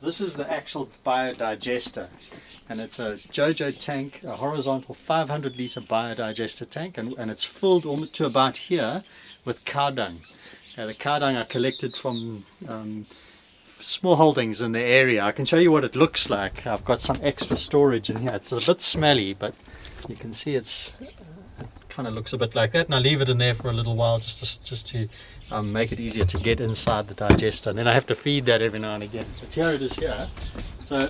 This is the actual biodigester, and it's a JoJo tank, a horizontal 500 litre biodigester tank, and it's filled almost to about here with cow dung. The cow dung I collected from small holdings in the area. I can show you what it looks like. I've got some extra storage in here. It's a bit smelly, but you can see it kind of looks a bit like that, and I leave it in there for a little while just to make it easier to get inside the digester, and then I have to feed that every now and again. But here it is here. So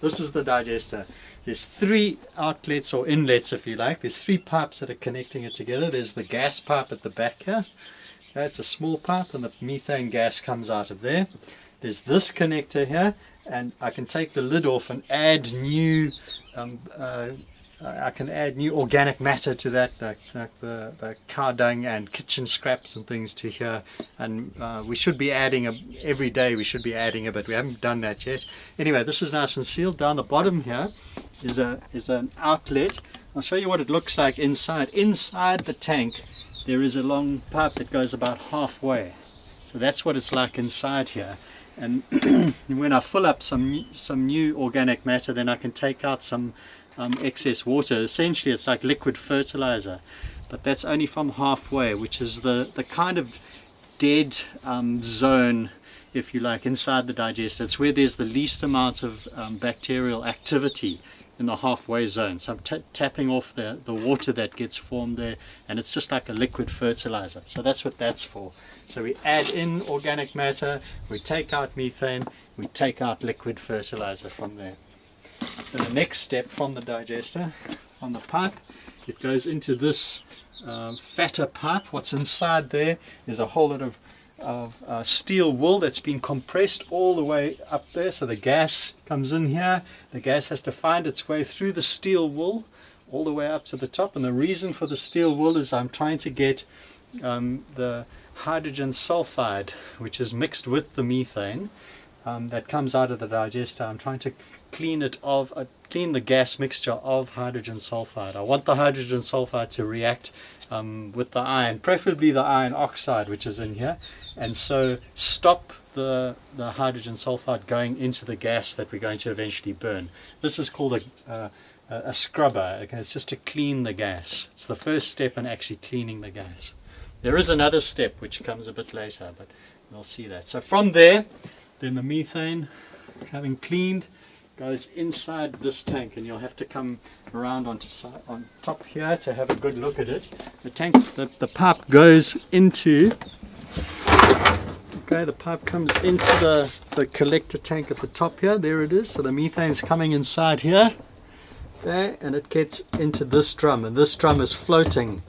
this is the digester. There's 3 outlets or inlets, if you like. There's 3 pipes that are connecting it together. There's the gas pipe at the back here. That's a small pipe, and the methane gas comes out of there. There's this connector here, and I can take the lid off and add new organic matter to that, like the cow dung and kitchen scraps and things to here, and we should be adding every day. We should be adding a bit. We haven't done that yet. Anyway, this is nice and sealed. Down the bottom here is an outlet. I'll show you what it looks like inside. Inside the tank there is a long pipe that goes about halfway. So that's what it's like inside here. And when I fill up some new organic matter, then I can take out some excess water. Essentially it's like liquid fertilizer, but that's only from halfway, which is the kind of dead zone, if you like, inside the digester. It's where there's the least amount of bacterial activity, in the halfway zone. So I'm tapping off the water that gets formed there, and it's just like a liquid fertilizer. So that's what that's for. So we add in organic matter, we take out methane, we take out liquid fertilizer from there. Then the next step from the digester, on the pipe, it goes into this fatter pipe. What's inside there is a whole lot of steel wool that's been compressed all the way up there. So the gas comes in here. The gas has to find its way through the steel wool all the way up to the top. And the reason for the steel wool is I'm trying to get the hydrogen sulfide, which is mixed with the methane that comes out of the digester. I'm trying to clean the gas mixture of hydrogen sulfide. I want the hydrogen sulfide to react with the iron, preferably the iron oxide, which is in here, and so stop the hydrogen sulfide going into the gas that we're going to eventually burn. This is called a scrubber. Okay, it's just to clean the gas. It's the first step in actually cleaning the gas. There is another step which comes a bit later, but we'll see that. So from there, then the methane, having cleaned, goes inside this tank, and you'll have to come around on top here to have a good look at it. The tank, the pipe goes into, okay, the pipe comes into the collector tank at the top here. There it is. So the methane's coming inside here, okay, and it gets into this drum, and this drum is floating.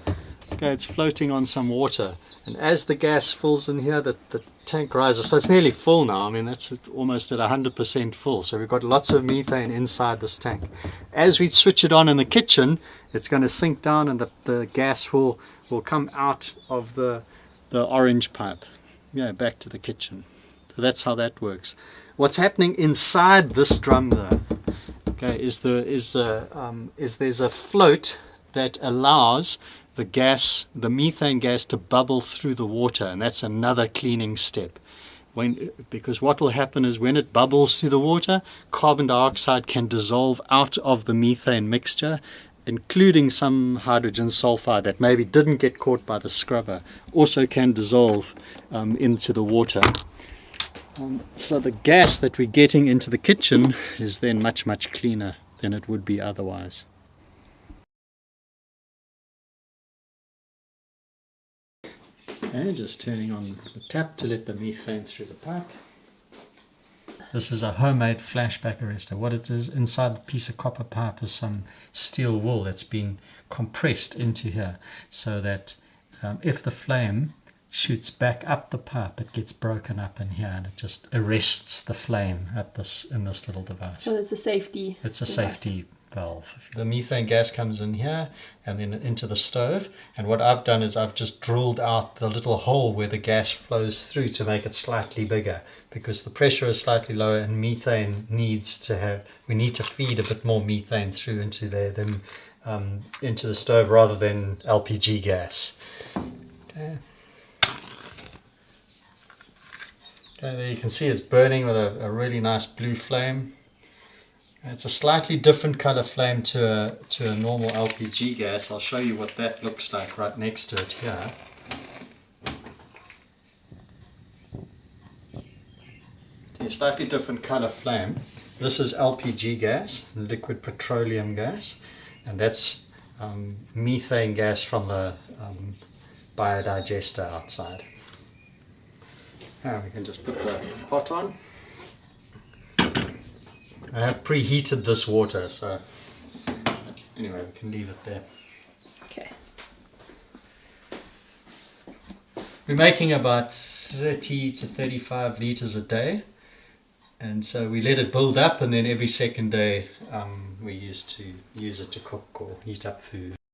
Okay, it's floating on some water, and as the gas fills in here, the tank rises. So it's nearly full now. I mean, that's almost at 100% full. So we've got lots of methane inside this tank. As we switch it on in the kitchen, it's going to sink down, and the gas will come out of the orange pipe, yeah, back to the kitchen. So that's how that works. What's happening inside this drum, though, okay, is there's a float that allows the methane gas to bubble through the water, and that's another cleaning step. Because what will happen is when it bubbles through the water, carbon dioxide can dissolve out of the methane mixture, including some hydrogen sulfide that maybe didn't get caught by the scrubber, also can dissolve into the water. So the gas that we're getting into the kitchen is then much, much cleaner than it would be otherwise. And just turning on the tap to let the methane through the pipe. This is a homemade flashback arrestor. What it is, inside the piece of copper pipe is some steel wool that's been compressed into here, so that if the flame shoots back up the pipe, it gets broken up in here, and it just arrests the flame in this little device. So it's a safety. It's a safety valve. The methane gas comes in here and then into the stove, and what I've done is I've just drilled out the little hole where the gas flows through to make it slightly bigger, because the pressure is slightly lower, and methane we need to feed a bit more methane through into there than into the stove, rather than LPG gas. Okay, Okay, there you can see it's burning with a really nice blue flame. It's a slightly different color flame to a normal LPG gas. I'll show you what that looks like right next to it here. See, a slightly different color flame. This is LPG gas, liquid petroleum gas, and that's methane gas from the biodigester outside. Now we can just put the pot on. I have preheated this water, so anyway, we can leave it there. Okay. We're making about 30 to 35 liters a day, and so we let it build up, and then every second day we used to use it to cook or heat up food.